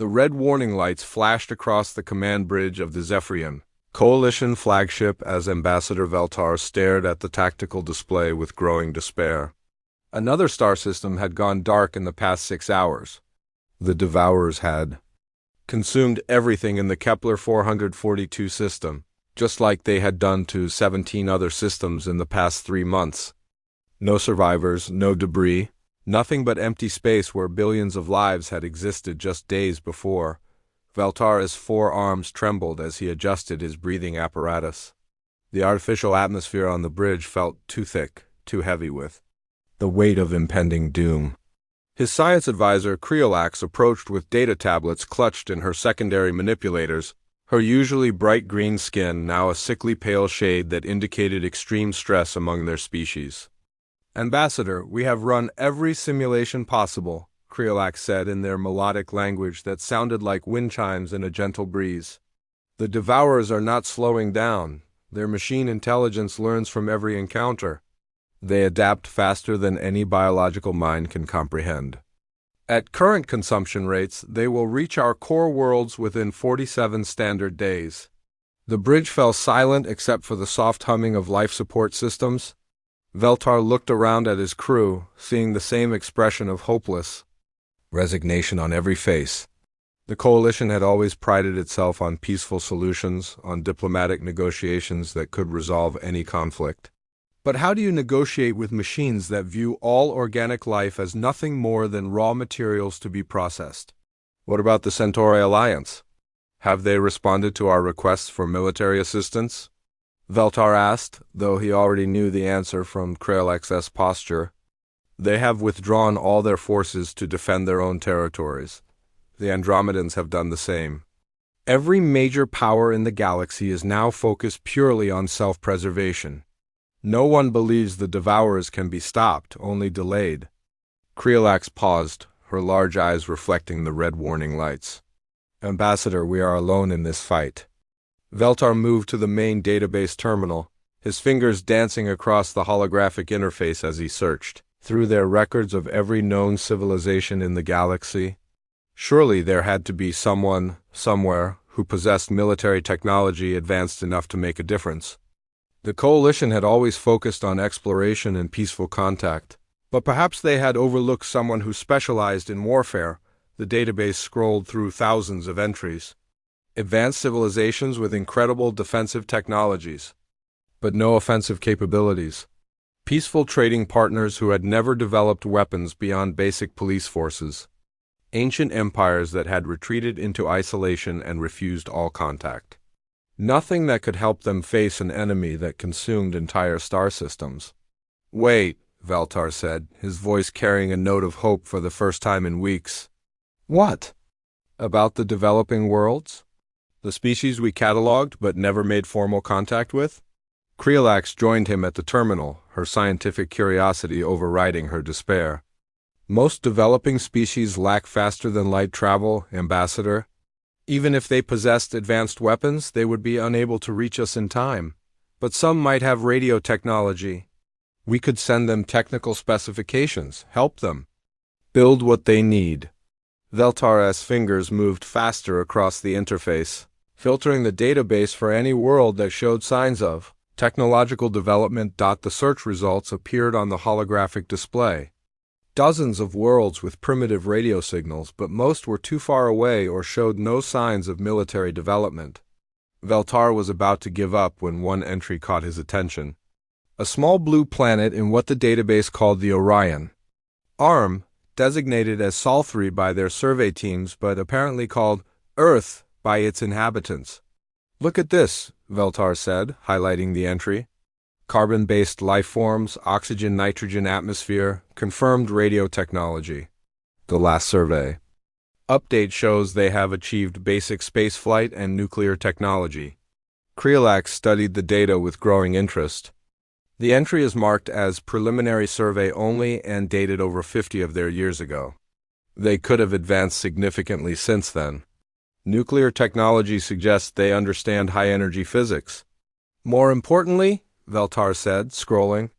The red warning lights flashed across the command bridge of the Zephyrian Coalition flagship as Ambassador Veltar stared at the tactical display with growing despair. Another star system had gone dark in the past 6 hours. The Devourers had consumed everything in the Kepler 442 system, just like they had done to 17 other systems in the past 3 months. No survivors, no debris, nothing but empty space where billions of lives had existed just days before. Veltar's forearms trembled as he adjusted his breathing apparatus. The artificial atmosphere on the bridge felt too thick, too heavy with the weight of impending doom. His science advisor, Creolax, approached with data tablets clutched in her secondary manipulators, her usually bright green skin now a sickly pale shade that indicated extreme stress among their species. "Ambassador, we have run every simulation possible," Creolax said in their melodic language that sounded like wind chimes in a gentle breeze. "The Devourers are not slowing down. Their machine intelligence learns from every encounter. They adapt faster than any biological mind can comprehend. At current consumption rates, they will reach our core worlds within 47 standard days." The bridge fell silent except for the soft humming of life support systems. Veltar looked around at his crew, seeing the same expression of hopeless resignation on every face. The coalition had always prided itself on peaceful solutions, on diplomatic negotiations that could resolve any conflict. But how do you negotiate with machines that view all organic life as nothing more than raw materials to be processed? What about the Centauri Alliance? Have they responded to our requests for military assistance? Veltar asked, though he already knew the answer from Creolax's posture. They have withdrawn all their forces to defend their own territories. The Andromedans have done the same. Every major power in the galaxy is now focused purely on self-preservation. No one believes the Devourers can be stopped, only delayed. Creolax paused, her large eyes reflecting the red warning lights. "Ambassador, we are alone in this fight." Veltar moved to the main database terminal, his fingers dancing across the holographic interface as he searched through their records of every known civilization in the galaxy. Surely there had to be someone, somewhere, who possessed military technology advanced enough to make a difference. The Coalition had always focused on exploration and peaceful contact, but perhaps they had overlooked someone who specialized in warfare. The database scrolled through thousands of entries. Advanced civilizations with incredible defensive technologies, but no offensive capabilities. Peaceful trading partners who had never developed weapons beyond basic police forces. Ancient empires that had retreated into isolation and refused all contact. Nothing that could help them face an enemy that consumed entire star systems. "Wait," Veltar said, his voice carrying a note of hope for the first time in weeks. "What?" "About the developing worlds? The species we cataloged but never made formal contact with?" Creolax joined him at the terminal, her scientific curiosity overriding her despair. "Most developing species lack faster-than-light travel, Ambassador. Even if they possessed advanced weapons, they would be unable to reach us in time. But some might have radio technology. We could send them technical specifications, help them build what they need." Veltar's fingers moved faster across the interface, filtering the database for any world that showed signs of technological development. The search results appeared on the holographic display. Dozens of worlds with primitive radio signals, but most were too far away or showed no signs of military development. Veltar was about to give up when one entry caught his attention. A small blue planet in what the database called the Orion. Arm, designated as Sol 3 by their survey teams, but apparently called Earth by its inhabitants. "Look at this," Veltar said, highlighting the entry. "Carbon-based life forms, oxygen-nitrogen atmosphere, confirmed radio technology. The last survey. Update shows they have achieved basic spaceflight and nuclear technology." Creolax studied the data with growing interest. The entry is marked as preliminary survey only and dated over 50 of their years ago. They could have advanced significantly since then. Nuclear technology suggests they understand high-energy physics. "More importantly," Veltar said, scrolling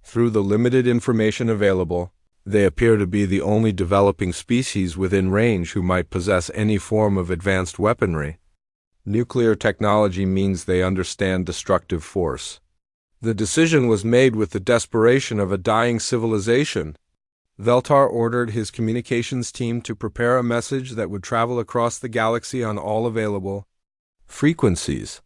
through the limited information available, They appear to be the only developing species within range who might possess any form of advanced weaponry. Nuclear technology means they understand destructive force. The decision was made with the desperation of a dying civilization. Veltar ordered his communications team to prepare a message that would travel across the galaxy on all available frequencies.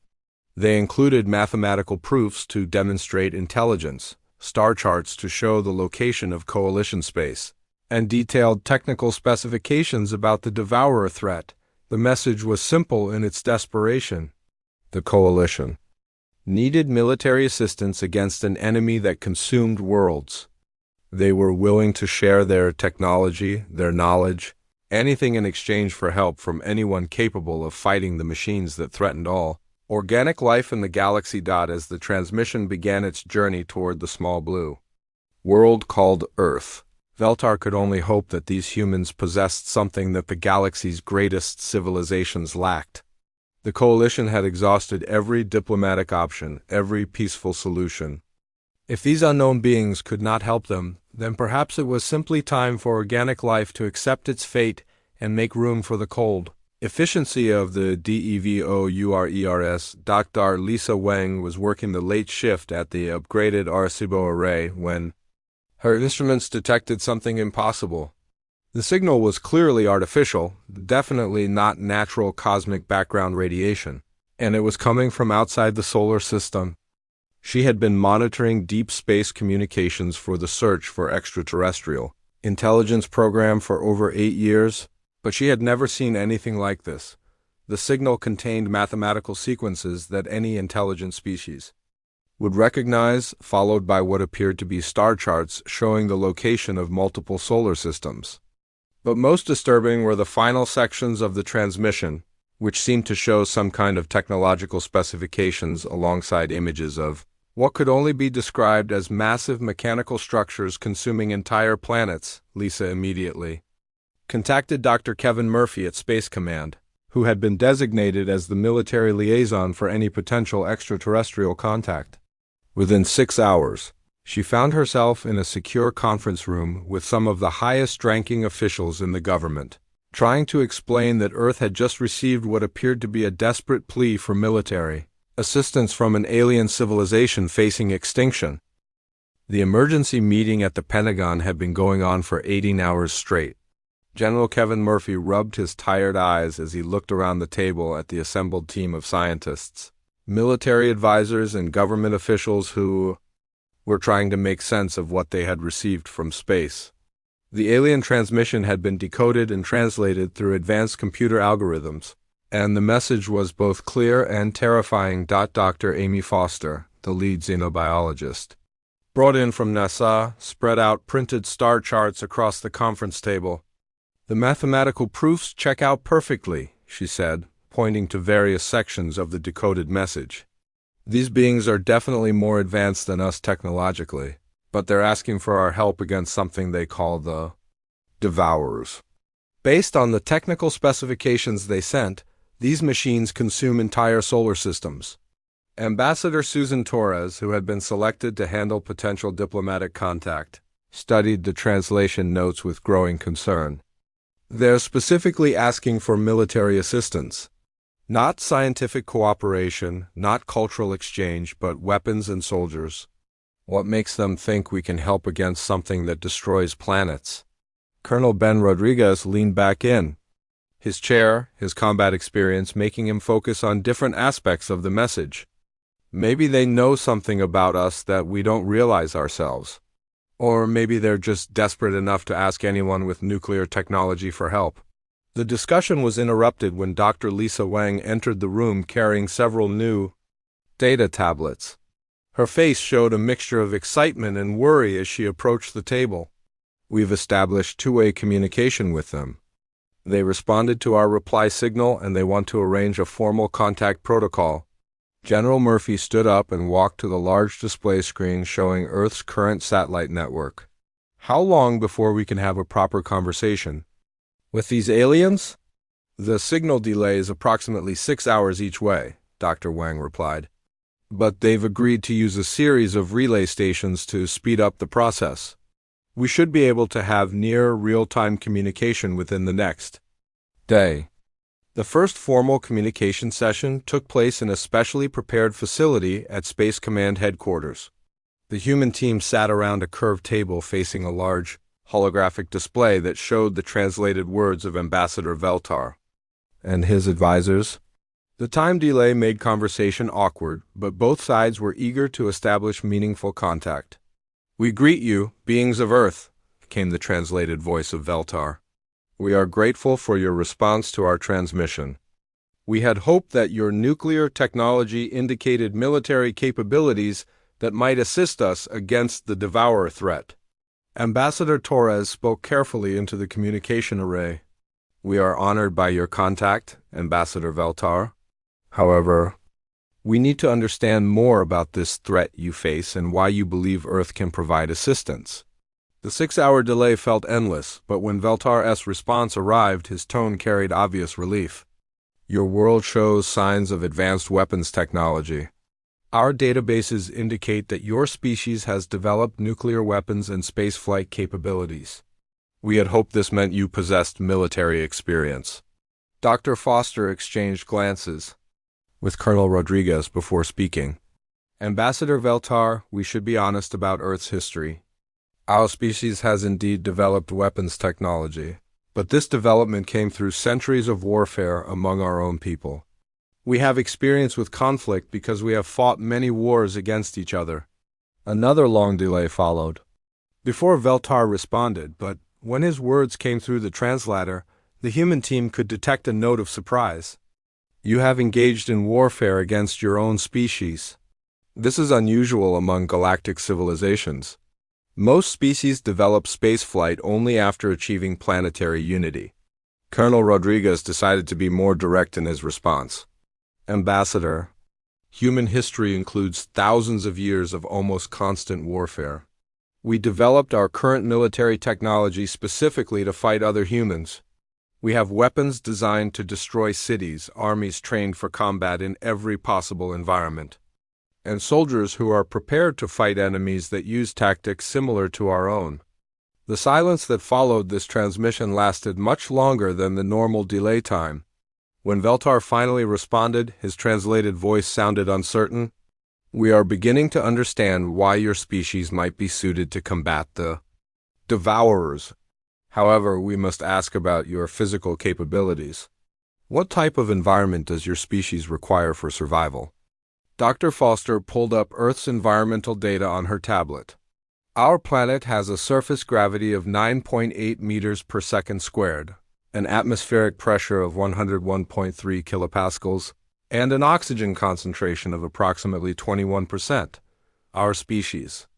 They included mathematical proofs to demonstrate intelligence, star charts to show the location of coalition space, and detailed technical specifications about the Devourer threat. The message was simple in its desperation. The coalition needed military assistance against an enemy that consumed worlds. They were willing to share their technology, their knowledge, anything in exchange for help from anyone capable of fighting the machines that threatened all organic life in the galaxy. As the transmission began its journey toward the small blue world called Earth, Veltar could only hope that these humans possessed something that the galaxy's greatest civilizations lacked. The coalition had exhausted every diplomatic option, every peaceful solution. If these unknown beings could not help them, then perhaps it was simply time for organic life to accept its fate and make room for the cold efficiency of the DEVOURERS. Dr. Lisa Wang was working the late shift at the upgraded Arecibo array when her instruments detected something impossible. The signal was clearly artificial, definitely not natural cosmic background radiation, and it was coming from outside the solar system. She had been monitoring deep space communications for the search for extraterrestrial intelligence program for over 8 years, but she had never seen anything like this. The signal contained mathematical sequences that any intelligent species would recognize, followed by what appeared to be star charts showing the location of multiple solar systems. But most disturbing were the final sections of the transmission, which seemed to show some kind of technological specifications alongside images of what could only be described as massive mechanical structures consuming entire planets. Lisa immediately contacted Dr. Kevin Murphy at Space Command, who had been designated as the military liaison for any potential extraterrestrial contact. Within 6 hours, she found herself in a secure conference room with some of the highest-ranking officials in the government, trying to explain that Earth had just received what appeared to be a desperate plea for military assistance from an alien civilization facing extinction. The emergency meeting at the Pentagon had been going on for 18 hours straight. General Kevin Murphy rubbed his tired eyes as he looked around the table at the assembled team of scientists, military advisors, and government officials who were trying to make sense of what they had received from space. The alien transmission had been decoded and translated through advanced computer algorithms, and the message was both clear and terrifying. Dr. Amy Foster, the lead xenobiologist, brought in from NASA, spread out printed star charts across the conference table. "The mathematical proofs check out perfectly," she said, pointing to various sections of the decoded message. "These beings are definitely more advanced than us technologically, but they're asking for our help against something they call the Devourers. Based on the technical specifications they sent, these machines consume entire solar systems." Ambassador Susan Torres, who had been selected to handle potential diplomatic contact, studied the translation notes with growing concern. "They're specifically asking for military assistance. Not scientific cooperation, not cultural exchange, but weapons and soldiers. What makes them think we can help against something that destroys planets?" Colonel Ben Rodriguez leaned back in, his chair, his combat experience making him focus on different aspects of the message. "Maybe they know something about us that we don't realize ourselves. Or maybe they're just desperate enough to ask anyone with nuclear technology for help." The discussion was interrupted when Dr. Lisa Wang entered the room carrying several new data tablets. Her face showed a mixture of excitement and worry as she approached the table. "We've established two-way communication with them. They responded to our reply signal and they want to arrange a formal contact protocol." General Murphy stood up and walked to the large display screen showing Earth's current satellite network. "How long before we can have a proper conversation with these aliens?" "The signal delay is approximately 6 hours each way," Dr. Wang replied. "But they've agreed to use a series of relay stations to speed up the process." We should be able to have near real-time communication within the next day. The first formal communication session took place in a specially prepared facility at Space Command Headquarters. The human team sat around a curved table facing a large, holographic display that showed the translated words of Ambassador Veltar and his advisors. The time delay made conversation awkward, but both sides were eager to establish meaningful contact. "We greet you, beings of Earth," came the translated voice of Veltar. "We are grateful for your response to our transmission. We had hoped that your nuclear technology indicated military capabilities that might assist us against the Devourer threat." Ambassador Torres spoke carefully into the communication array. "We are honored by your contact, Ambassador Veltar. However, we need to understand more about this threat you face and why you believe Earth can provide assistance." The 6-hour delay felt endless, but when Veltar's response arrived, his tone carried obvious relief. "Your world shows signs of advanced weapons technology. Our databases indicate that your species has developed nuclear weapons and spaceflight capabilities. We had hoped this meant you possessed military experience." Dr. Foster exchanged glances with Colonel Rodriguez before speaking. "Ambassador Veltar, we should be honest about Earth's history. Our species has indeed developed weapons technology, but this development came through centuries of warfare among our own people. We have experience with conflict because we have fought many wars against each other." Another long delay followed before Veltar responded, but when his words came through the translator, the human team could detect a note of surprise. "You have engaged in warfare against your own species. This is unusual among galactic civilizations. Most species develop spaceflight only after achieving planetary unity." Colonel Rodriguez decided to be more direct in his response. "Ambassador, human history includes thousands of years of almost constant warfare. We developed our current military technology specifically to fight other humans. We have weapons designed to destroy cities, armies trained for combat in every possible environment, and soldiers who are prepared to fight enemies that use tactics similar to our own." The silence that followed this transmission lasted much longer than the normal delay time. When Veltar finally responded, his translated voice sounded uncertain. "We are beginning to understand why your species might be suited to combat the Devourers. However, we must ask about your physical capabilities. What type of environment does your species require for survival?" Dr. Foster pulled up Earth's environmental data on her tablet. "Our planet has a surface gravity of 9.8 meters per second squared, an atmospheric pressure of 101.3 kilopascals, and an oxygen concentration of approximately 21%. Our species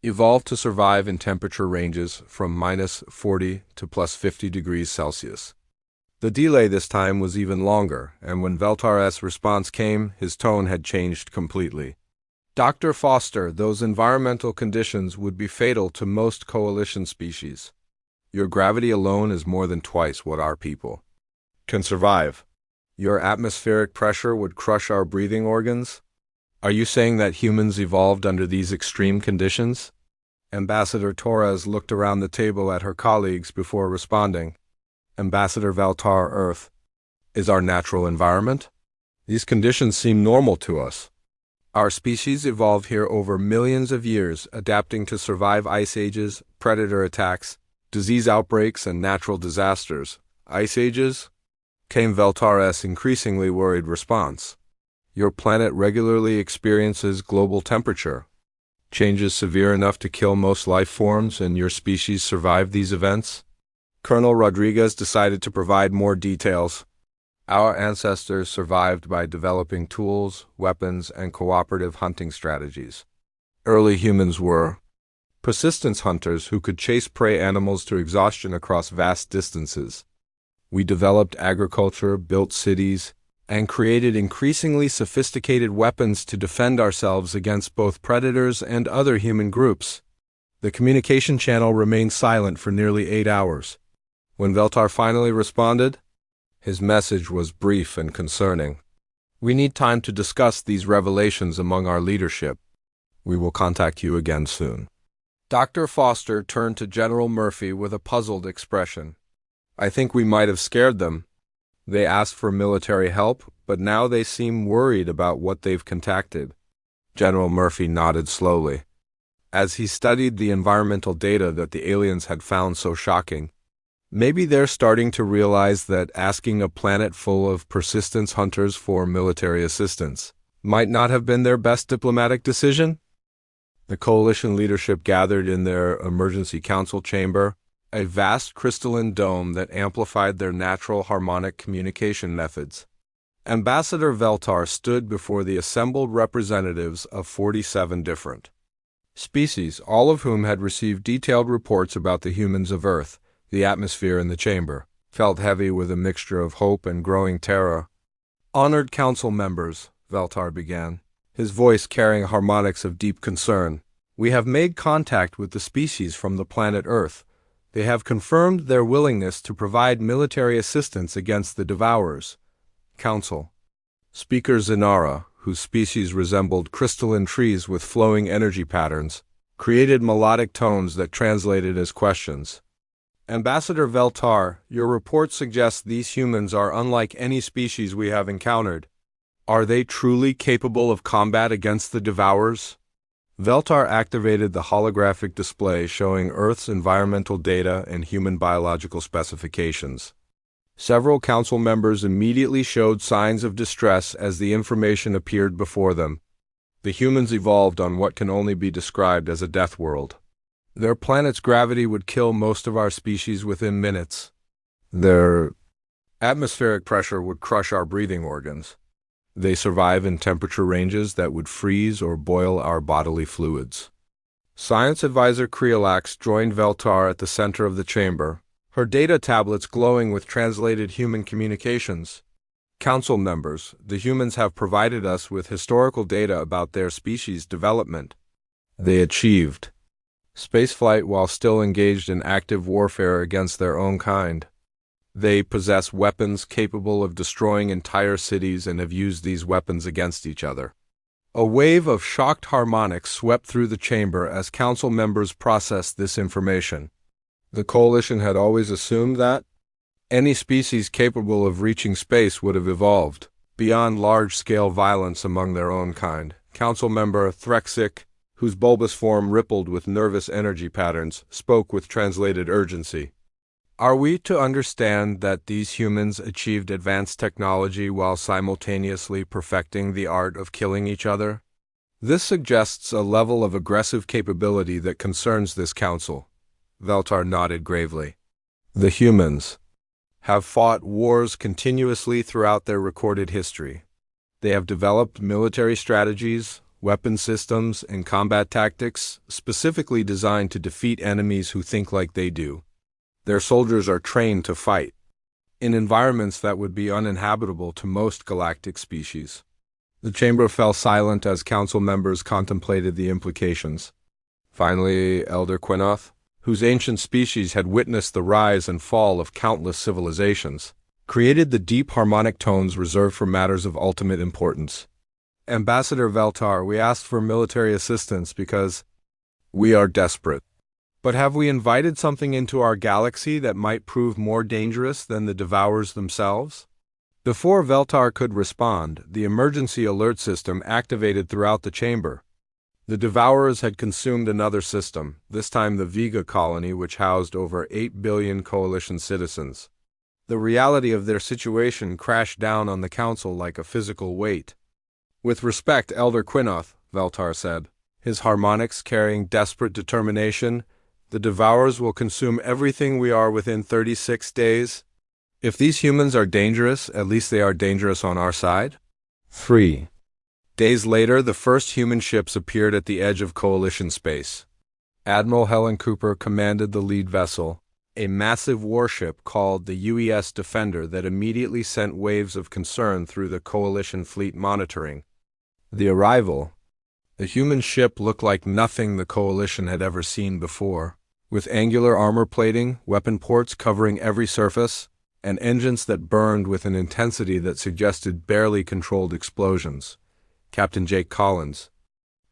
evolved to survive in temperature ranges from -40 to +50 degrees Celsius." The delay this time was even longer, and when Veltar's response came, his tone had changed completely. "Dr. Foster, those environmental conditions would be fatal to most coalition species. Your gravity alone is more than twice what our people can survive. Your atmospheric pressure would crush our breathing organs. Are you saying that humans evolved under these extreme conditions?" Ambassador Torres looked around the table at her colleagues before responding. "Ambassador Veltar, Earth is our natural environment. These conditions seem normal to us. Our species evolved here over millions of years, adapting to survive ice ages, predator attacks, disease outbreaks, and natural disasters." "Ice ages?" came Veltar's increasingly worried response. "Your planet regularly experiences global temperature changes severe enough to kill most life forms, and your species survived these events?" Colonel Rodriguez decided to provide more details. "Our ancestors survived by developing tools, weapons, and cooperative hunting strategies. Early humans were persistence hunters who could chase prey animals to exhaustion across vast distances. We developed agriculture, built cities, and created increasingly sophisticated weapons to defend ourselves against both predators and other human groups." The communication channel remained silent for nearly 8 hours. When Veltar finally responded, his message was brief and concerning. "We need time to discuss these revelations among our leadership. We will contact you again soon." Dr. Foster turned to General Murphy with a puzzled expression. I think we might have scared them. They asked for military help, but now they seem worried about what they've contacted. General Murphy nodded slowly. As he studied the environmental data that the aliens had found so shocking, maybe they're starting to realize that asking a planet full of persistence hunters for military assistance might not have been their best diplomatic decision? The coalition leadership gathered in their emergency council chamber, a vast crystalline dome that amplified their natural harmonic communication methods. Ambassador Veltar stood before the assembled representatives of 47 different species, all of whom had received detailed reports about the humans of Earth. The atmosphere in the chamber felt heavy with a mixture of hope and growing terror. Honored council members, Veltar began, his voice carrying harmonics of deep concern. We have made contact with the species from the planet Earth. They have confirmed their willingness to provide military assistance against the Devourers. Council. Speaker Zinara, whose species resembled crystalline trees with flowing energy patterns, created melodic tones that translated as questions. Ambassador Veltar, your report suggests these humans are unlike any species we have encountered. Are they truly capable of combat against the Devourers? Veltar activated the holographic display showing Earth's environmental data and human biological specifications. Several council members immediately showed signs of distress as the information appeared before them. The humans evolved on what can only be described as a death world. Their planet's gravity would kill most of our species within minutes. Their atmospheric pressure would crush our breathing organs. They survive in temperature ranges that would freeze or boil our bodily fluids. Science advisor Creolax joined Veltar at the center of the chamber, her data tablets glowing with translated human communications. Council members, the humans have provided us with historical data about their species' development. They achieved spaceflight while still engaged in active warfare against their own kind. They possess weapons capable of destroying entire cities and have used these weapons against each other. A wave of shocked harmonics swept through the chamber as council members processed this information. The coalition had always assumed that any species capable of reaching space would have evolved beyond large-scale violence among their own kind. Council member Threxik, whose bulbous form rippled with nervous energy patterns, spoke with translated urgency. Are we to understand that these humans achieved advanced technology while simultaneously perfecting the art of killing each other? This suggests a level of aggressive capability that concerns this council. Veltar nodded gravely. The humans have fought wars continuously throughout their recorded history. They have developed military strategies, weapon systems, and combat tactics specifically designed to defeat enemies who think like they do. Their soldiers are trained to fight in environments that would be uninhabitable to most galactic species. The chamber fell silent as council members contemplated the implications. Finally, Elder Quinoth, whose ancient species had witnessed the rise and fall of countless civilizations, created the deep harmonic tones reserved for matters of ultimate importance. Ambassador Veltar, we asked for military assistance because we are desperate. But have we invited something into our galaxy that might prove more dangerous than the Devourers themselves? Before Veltar could respond, the emergency alert system activated throughout the chamber. The Devourers had consumed another system, this time the Vega colony, which housed over 8 billion coalition citizens. The reality of their situation crashed down on the council like a physical weight. With respect, Elder Quinoth, Veltar said, his harmonics carrying desperate determination, the Devourers will consume everything we are within 36 days. If these humans are dangerous, at least they are dangerous on our side. 3 days later, the first human ships appeared at the edge of Coalition space. Admiral Helen Cooper commanded the lead vessel, a massive warship called the UES Defender that immediately sent waves of concern through the Coalition fleet monitoring. The arrival. The human ship looked like nothing the Coalition had ever seen before, with angular armor plating, weapon ports covering every surface, and engines that burned with an intensity that suggested barely controlled explosions. Captain Jake Collins,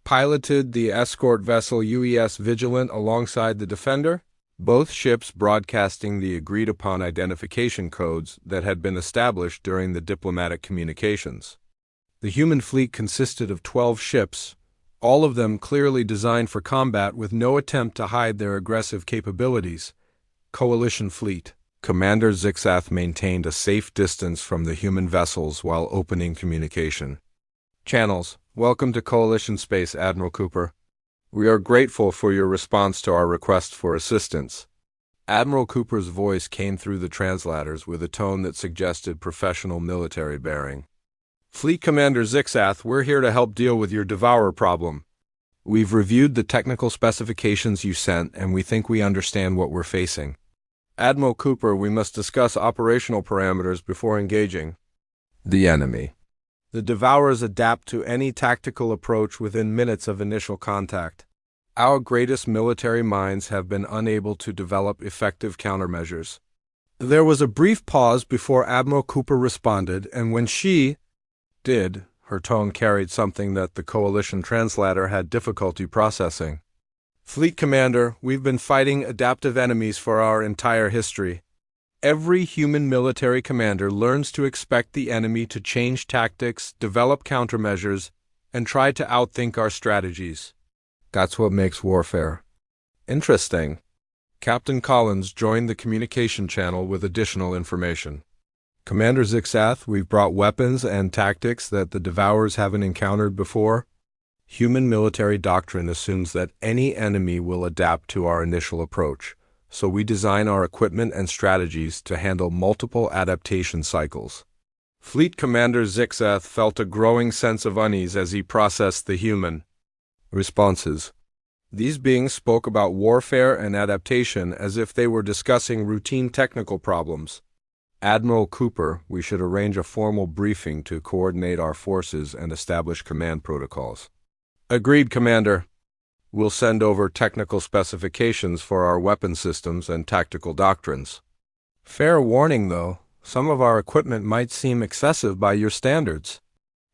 piloted the escort vessel UES Vigilant alongside the Defender, both ships broadcasting the agreed-upon identification codes that had been established during the diplomatic communications. The human fleet consisted of 12 ships, all of them clearly designed for combat with no attempt to hide their aggressive capabilities. Coalition fleet. Commander Zixath maintained a safe distance from the human vessels while opening communication channels. Welcome to Coalition Space, Admiral Cooper. We are grateful for your response to our request for assistance. Admiral Cooper's voice came through the translators with a tone that suggested professional military bearing. Fleet Commander Zixath, we're here to help deal with your Devourer problem. We've reviewed the technical specifications you sent, and we think we understand what we're facing. Admiral Cooper, we must discuss operational parameters before engaging the enemy. The Devourers adapt to any tactical approach within minutes of initial contact. Our greatest military minds have been unable to develop effective countermeasures. There was a brief pause before Admiral Cooper responded, and when she did, her tone carried something that the Coalition translator had difficulty processing. Fleet Commander, we've been fighting adaptive enemies for our entire history. Every human military commander learns to expect the enemy to change tactics, develop countermeasures, and try to outthink our strategies. That's what makes warfare interesting. Captain Collins joined the communication channel with additional information. Commander Zixath, we've brought weapons and tactics that the Devourers haven't encountered before. Human military doctrine assumes that any enemy will adapt to our initial approach, so we design our equipment and strategies to handle multiple adaptation cycles. Fleet Commander Zixath felt a growing sense of unease as he processed the human responses. These beings spoke about warfare and adaptation as if they were discussing routine technical problems. Admiral Cooper, we should arrange a formal briefing to coordinate our forces and establish command protocols. Agreed, Commander. We'll send over technical specifications for our weapon systems and tactical doctrines. Fair warning, though, some of our equipment might seem excessive by your standards.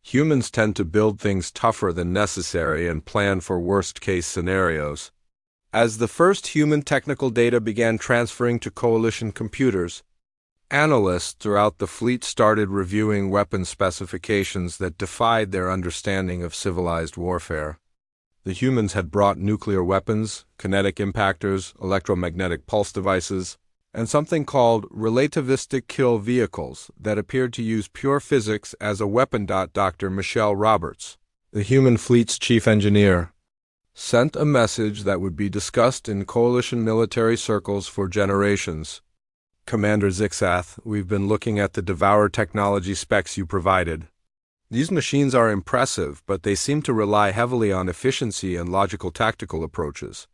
Humans tend to build things tougher than necessary and plan for worst-case scenarios. As the first human technical data began transferring to Coalition computers, analysts throughout the fleet started reviewing weapon specifications that defied their understanding of civilized warfare. The humans had brought nuclear weapons, kinetic impactors, electromagnetic pulse devices, and something called relativistic kill vehicles that appeared to use pure physics as a weapon. Dr. Michelle Roberts, the human fleet's chief engineer, sent a message that would be discussed in Coalition military circles for generations. Commander Zixath, we've been looking at the Devourer technology specs you provided. These machines are impressive, but they seem to rely heavily on efficiency and logical tactical approaches.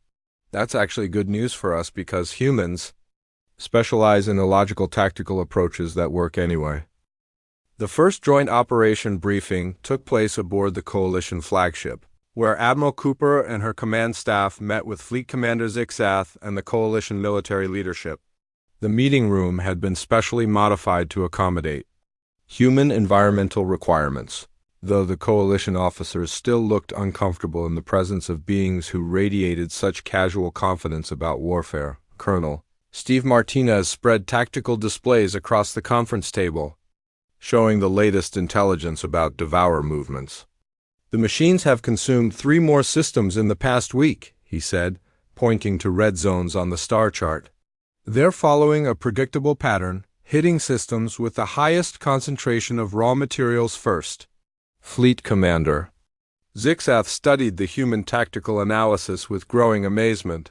That's actually good news for us because humans specialize in illogical tactical approaches that work anyway. The first joint operation briefing took place aboard the Coalition flagship, where Admiral Cooper and her command staff met with Fleet Commander Zixath and the Coalition military leadership. The meeting room had been specially modified to accommodate human environmental requirements, though the Coalition officers still looked uncomfortable in the presence of beings who radiated such casual confidence about warfare. Colonel Steve Martinez spread tactical displays across the conference table, showing the latest intelligence about Devourer movements. The machines have consumed 3 more systems in the past week, he said, pointing to red zones on the star chart. They're following a predictable pattern, hitting systems with the highest concentration of raw materials first. Fleet Commander Zixath studied the human tactical analysis with growing amazement.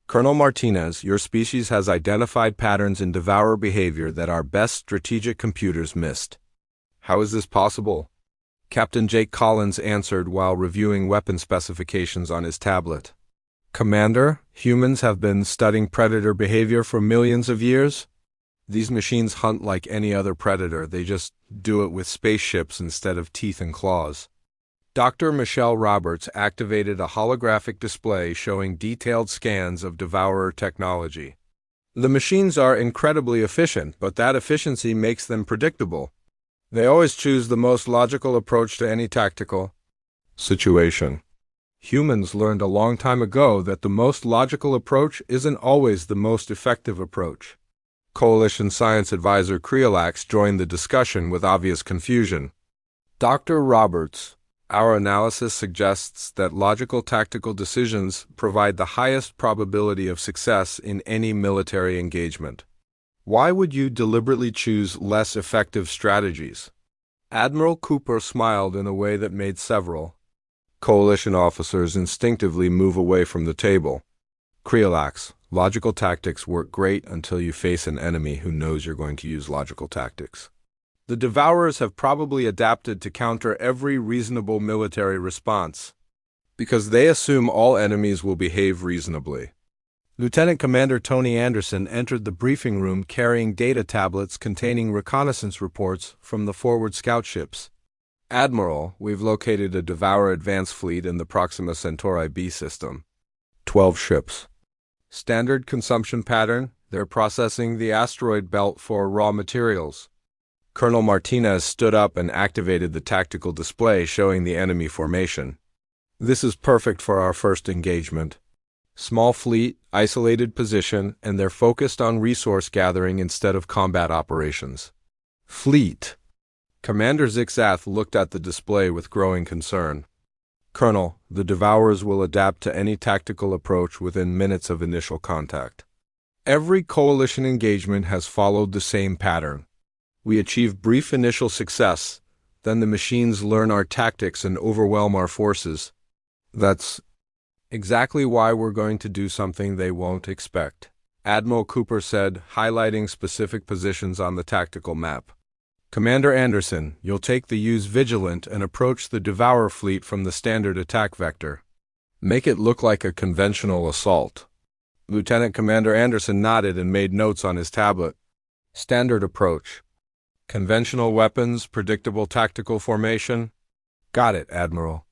Colonel Martinez, your species has identified patterns in Devourer behavior that our best strategic computers missed. How is this possible? Captain Jake Collins answered while reviewing weapon specifications on his tablet. Commander, humans have been studying predator behavior for millions of years. These machines hunt like any other predator, they just do it with spaceships instead of teeth and claws. Dr. Michelle Roberts activated a holographic display showing detailed scans of Devourer technology. The machines are incredibly efficient, but that efficiency makes them predictable. They always choose the most logical approach to any tactical situation. Humans learned a long time ago that the most logical approach isn't always the most effective approach. Coalition Science Advisor Creolax joined the discussion with obvious confusion. Dr. Roberts, our analysis suggests that logical tactical decisions provide the highest probability of success in any military engagement. Why would you deliberately choose less effective strategies? Admiral Cooper smiled in a way that made several coalition officers instinctively move away from the table. Creolax, logical tactics work great until you face an enemy who knows you're going to use logical tactics. The Devourers have probably adapted to counter every reasonable military response, because they assume all enemies will behave reasonably. Lieutenant Commander Tony Anderson entered the briefing room carrying data tablets containing reconnaissance reports from the forward scout ships. Admiral, we've located a Devourer advance fleet in the Proxima Centauri B system. 12 ships. Standard consumption pattern, they're processing the asteroid belt for raw materials. Colonel Martinez stood up and activated the tactical display showing the enemy formation. This is perfect for our first engagement. Small fleet, isolated position, and they're focused on resource gathering instead of combat operations. Fleet. Commander Zixath looked at the display with growing concern. Colonel, the Devourers will adapt to any tactical approach within minutes of initial contact. Every coalition engagement has followed the same pattern. We achieve brief initial success, then the machines learn our tactics and overwhelm our forces. That's exactly why we're going to do something they won't expect, Admiral Cooper said, highlighting specific positions on the tactical map. Commander Anderson, you'll take the use vigilant and approach the Devourer fleet from the standard attack vector. Make it look like a conventional assault. Lieutenant Commander Anderson nodded and made notes on his tablet. Standard approach. Conventional weapons, predictable tactical formation. Got it, Admiral.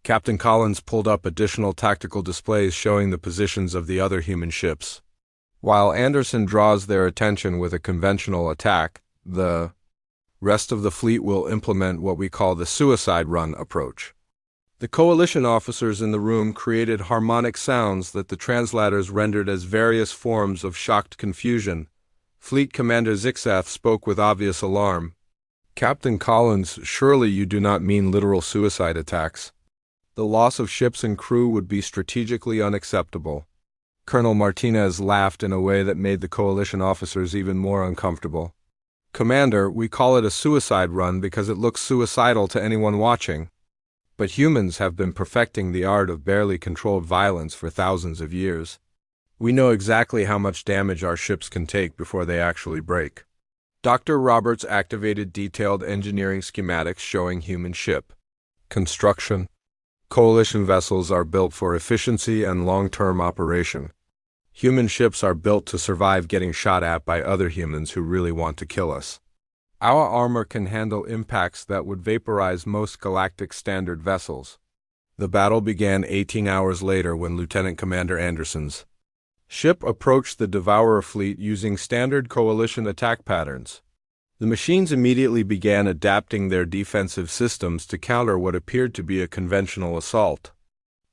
Captain Collins pulled up additional tactical displays showing the positions of the other human ships. While Anderson draws their attention with a conventional attack, the rest of the fleet will implement what we call the suicide run approach. The coalition officers in the room created harmonic sounds that the translators rendered as various forms of shocked confusion. Fleet Commander Zixath spoke with obvious alarm. Captain Collins, surely you do not mean literal suicide attacks. The loss of ships and crew would be strategically unacceptable. Colonel Martinez laughed in a way that made the coalition officers even more uncomfortable. Commander, we call it a suicide run because it looks suicidal to anyone watching. But humans have been perfecting the art of barely controlled violence for thousands of years. We know exactly how much damage our ships can take before they actually break. Dr. Roberts activated detailed engineering schematics showing human ship construction. Coalition vessels are built for efficiency and long-term operation. Human ships are built to survive getting shot at by other humans who really want to kill us. Our armor can handle impacts that would vaporize most galactic standard vessels. The battle began 18 hours later when Lieutenant Commander Anderson's ship approached the Devourer fleet using standard coalition attack patterns. The machines immediately began adapting their defensive systems to counter what appeared to be a conventional assault.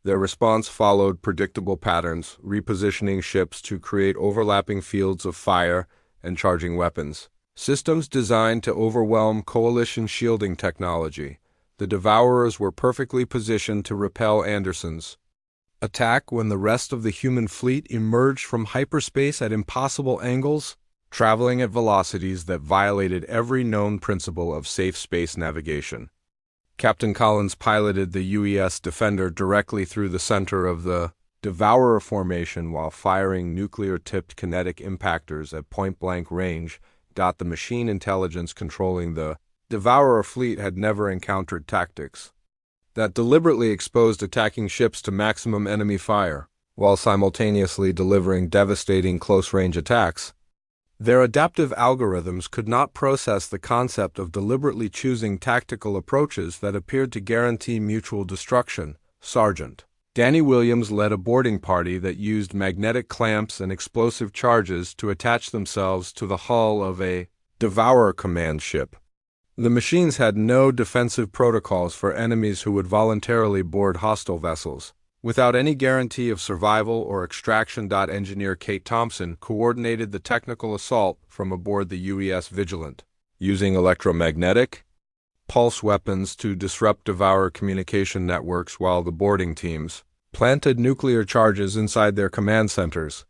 Their response followed predictable patterns, repositioning ships to create overlapping fields of fire and charging weapons. Systems designed to overwhelm coalition shielding technology. The Devourers were perfectly positioned to repel Anderson's attack when the rest of the human fleet emerged from hyperspace at impossible angles, traveling at velocities that violated every known principle of safe space navigation. Captain Collins piloted the UES Defender directly through the center of the Devourer formation while firing nuclear-tipped kinetic impactors at point-blank range. The machine intelligence controlling the Devourer fleet had never encountered tactics that deliberately exposed attacking ships to maximum enemy fire, while simultaneously delivering devastating close-range attacks. Their adaptive algorithms could not process the concept of deliberately choosing tactical approaches that appeared to guarantee mutual destruction. Sergeant Danny Williams led a boarding party that used magnetic clamps and explosive charges to attach themselves to the hull of a Devourer command ship. The machines had no defensive protocols for enemies who would voluntarily board hostile vessels. Without any guarantee of survival or extraction. Engineer Kate Thompson coordinated the technical assault from aboard the UES Vigilant, using electromagnetic pulse weapons to disrupt Devourer communication networks while the boarding teams planted nuclear charges inside their command centers.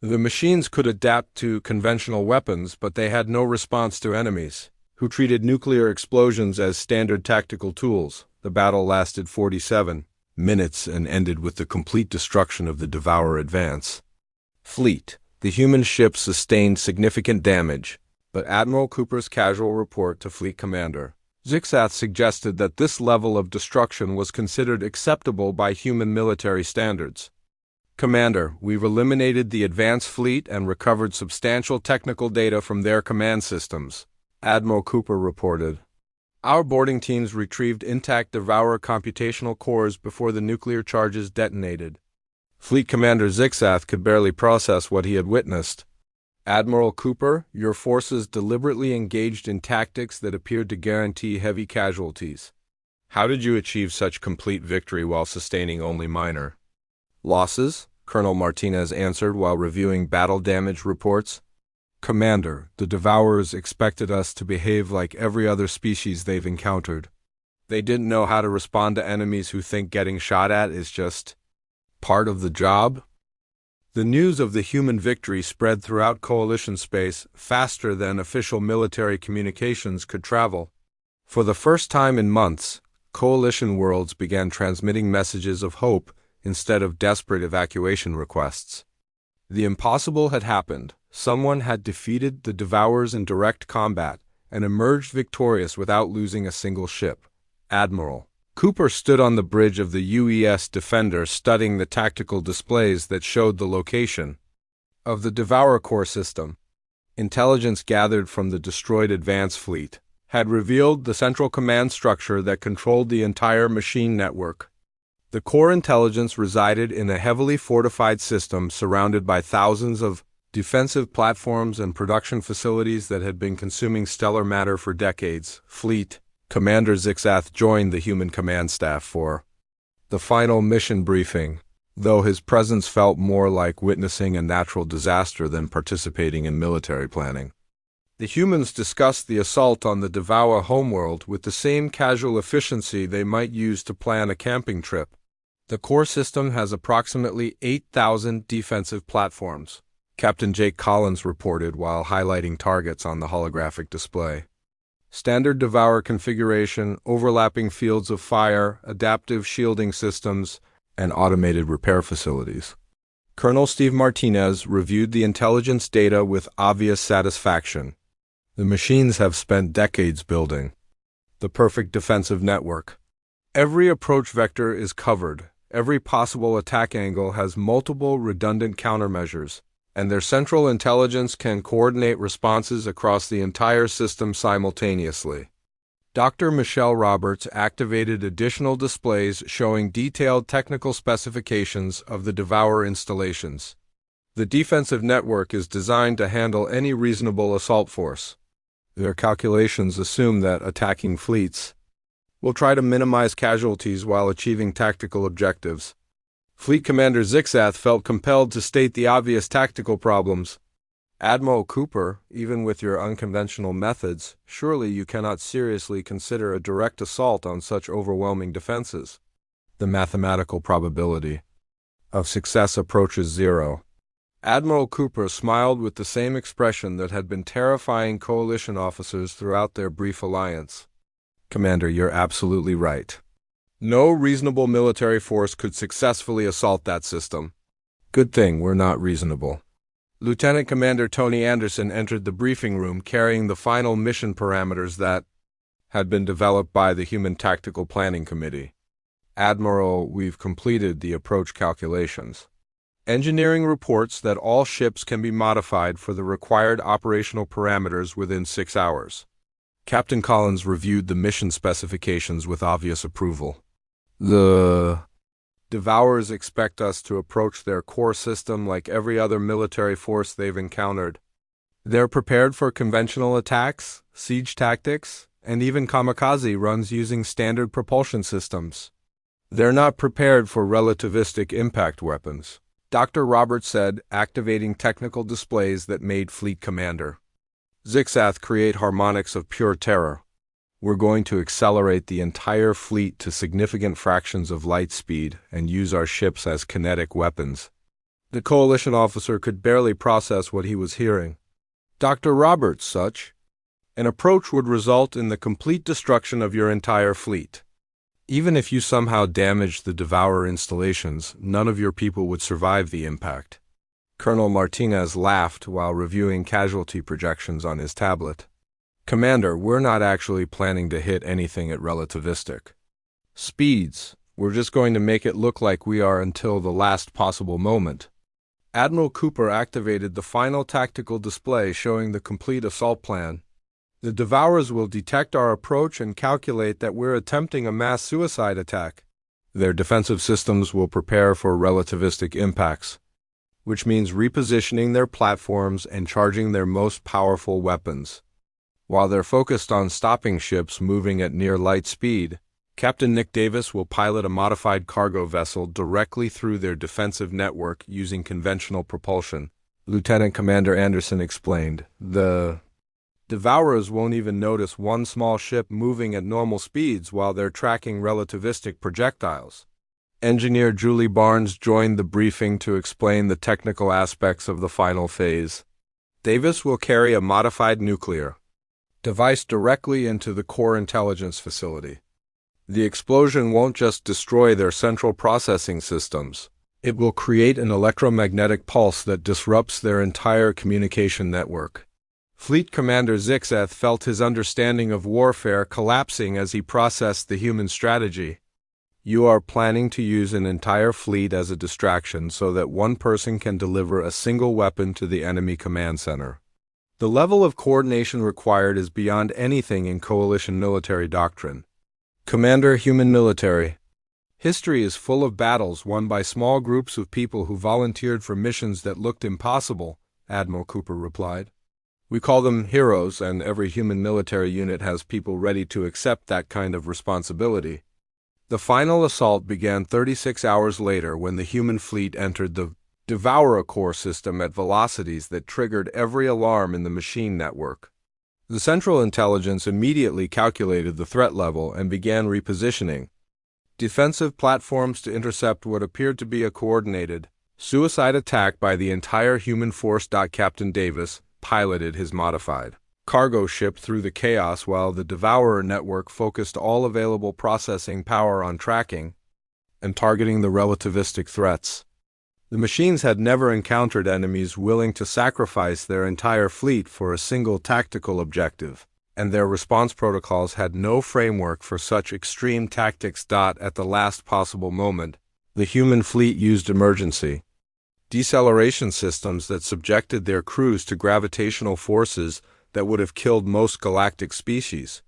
The machines could adapt to conventional weapons, but they had no response to enemies, who treated nuclear explosions as standard tactical tools. The battle lasted 47 minutes and ended with the complete destruction of the Devourer advance fleet. The human ship sustained significant damage, but Admiral Cooper's casual report to Fleet Commander Zixath suggested that this level of destruction was considered acceptable by human military standards. Commander, we've eliminated the advance fleet and recovered substantial technical data from their command systems, Admiral Cooper reported. Our boarding teams retrieved intact Devourer computational cores before the nuclear charges detonated. Fleet Commander Zixath could barely process what he had witnessed. Admiral Cooper, your forces deliberately engaged in tactics that appeared to guarantee heavy casualties. How did you achieve such complete victory while sustaining only minor losses? Colonel Martinez answered while reviewing battle damage reports. Commander, the Devourers expected us to behave like every other species they've encountered. They didn't know how to respond to enemies who think getting shot at is just part of the job. The news of the human victory spread throughout Coalition space faster than official military communications could travel. For the first time in months, Coalition worlds began transmitting messages of hope instead of desperate evacuation requests. The impossible had happened. Someone had defeated the Devourers in direct combat and emerged victorious without losing a single ship. Admiral Cooper stood on the bridge of the UES Defender studying the tactical displays that showed the location of the Devourer core system. Intelligence gathered from the destroyed advance fleet had revealed the central command structure that controlled the entire machine network. The core intelligence resided in a heavily fortified system surrounded by thousands of defensive platforms and production facilities that had been consuming stellar matter for decades. Fleet Commander Zixath joined the human command staff for the final mission briefing, though his presence felt more like witnessing a natural disaster than participating in military planning. The humans discussed the assault on the Devourer homeworld with the same casual efficiency they might use to plan a camping trip. The core system has approximately 8,000 defensive platforms, Captain Jake Collins reported while highlighting targets on the holographic display. Standard Devourer configuration, overlapping fields of fire, adaptive shielding systems, and automated repair facilities. Colonel Steve Martinez reviewed the intelligence data with obvious satisfaction. The machines have spent decades building the perfect defensive network. Every approach vector is covered. Every possible attack angle has multiple redundant countermeasures, and their central intelligence can coordinate responses across the entire system simultaneously. Dr. Michelle Roberts activated additional displays showing detailed technical specifications of the Devourer installations. The defensive network is designed to handle any reasonable assault force. Their calculations assume that attacking fleets will try to minimize casualties while achieving tactical objectives. Fleet Commander Zixath felt compelled to state the obvious tactical problems. Admiral Cooper, even with your unconventional methods, surely you cannot seriously consider a direct assault on such overwhelming defenses. The mathematical probability of success approaches zero. Admiral Cooper smiled with the same expression that had been terrifying Coalition officers throughout their brief alliance. Commander, you're absolutely right. No reasonable military force could successfully assault that system. Good thing we're not reasonable. Lieutenant Commander Tony Anderson entered the briefing room carrying the final mission parameters that had been developed by the Human Tactical Planning Committee. Admiral, we've completed the approach calculations. Engineering reports that all ships can be modified for the required operational parameters within 6 hours. Captain Collins reviewed the mission specifications with obvious approval. The Devourers expect us to approach their core system like every other military force they've encountered. They're prepared for conventional attacks, siege tactics, and even kamikaze runs using standard propulsion systems. They're not prepared for relativistic impact weapons, Dr. Roberts said, activating technical displays that made Fleet Commander Zixath create harmonics of pure terror. We're going to accelerate the entire fleet to significant fractions of light speed and use our ships as kinetic weapons. The Coalition officer could barely process what he was hearing. Dr. Roberts, such an approach would result in the complete destruction of your entire fleet. Even if you somehow damaged the Devourer installations, none of your people would survive the impact. Colonel Martinez laughed while reviewing casualty projections on his tablet. Commander, we're not actually planning to hit anything at relativistic speeds. We're just going to make it look like we are until the last possible moment. Admiral Cooper activated the final tactical display showing the complete assault plan. The Devourers will detect our approach and calculate that we're attempting a mass suicide attack. Their defensive systems will prepare for relativistic impacts, which means repositioning their platforms and charging their most powerful weapons. While they're focused on stopping ships moving at near light speed, Captain Nick Davis will pilot a modified cargo vessel directly through their defensive network using conventional propulsion, Lieutenant Commander Anderson explained. The Devourers won't even notice one small ship moving at normal speeds while they're tracking relativistic projectiles. Engineer Julie Barnes joined the briefing to explain the technical aspects of the final phase. Davis will carry a modified nuclear device directly into the core intelligence facility. The explosion won't just destroy their central processing systems. It will create an electromagnetic pulse that disrupts their entire communication network. Fleet Commander Zixath felt his understanding of warfare collapsing as he processed the human strategy. You are planning to use an entire fleet as a distraction so that one person can deliver a single weapon to the enemy command center. The level of coordination required is beyond anything in Coalition military doctrine. Commander, human military. History is full of battles won by small groups of people who volunteered for missions that looked impossible, Admiral Cooper replied. We call them heroes, and every human military unit has people ready to accept that kind of responsibility. The final assault began 36 hours later when the human fleet entered the Devourer core system at velocities that triggered every alarm in the machine network. The Central Intelligence immediately calculated the threat level and began repositioning defensive platforms to intercept what appeared to be a coordinated suicide attack by the entire human force. Captain Davis piloted his modified cargo ship through the chaos while the Devourer network focused all available processing power on tracking and targeting the relativistic threats. The machines had never encountered enemies willing to sacrifice their entire fleet for a single tactical objective, and their response protocols had no framework for such extreme tactics. At the last possible moment, the human fleet used emergency deceleration systems that subjected their crews to gravitational forces that would have killed most galactic species.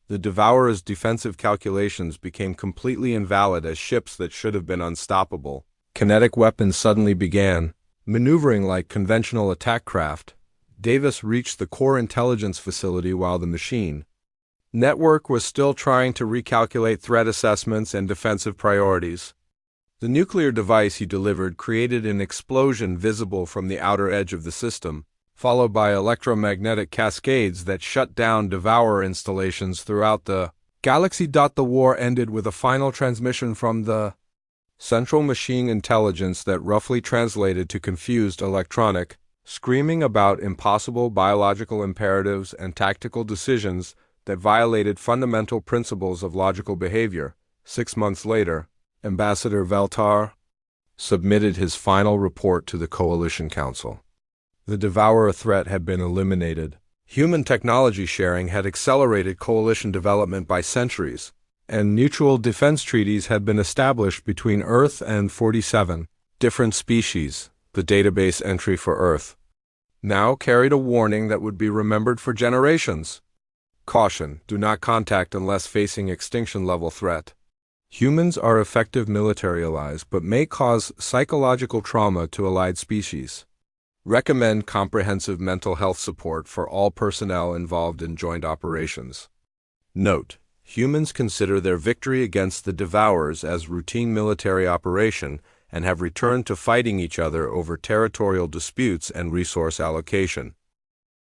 The Devourer's defensive calculations became completely invalid as ships that should have been unstoppable. Kinetic weapons suddenly began maneuvering like conventional attack craft. Davis reached the core intelligence facility while the machine network was still trying to recalculate threat assessments and defensive priorities. The nuclear device he delivered created an explosion visible from the outer edge of the system, followed by electromagnetic cascades that shut down Devourer installations throughout the galaxy. The war ended with a final transmission from the Central Machine Intelligence that roughly translated to confused electronic screaming about impossible biological imperatives and tactical decisions that violated fundamental principles of logical behavior. 6 months later, Ambassador Veltar submitted his final report to the Coalition Council. The Devourer threat had been eliminated. Human technology sharing had accelerated Coalition development by centuries, and mutual defense treaties had been established between Earth and 47 different species. The database entry for Earth now carried a warning that would be remembered for generations. Caution: do not contact unless facing extinction-level threat. Humans are effective military allies but may cause psychological trauma to allied species. Recommend comprehensive mental health support for all personnel involved in joint operations. Note: Humans consider their victory against the Devourers as routine military operation and have returned to fighting each other over territorial disputes and resource allocation.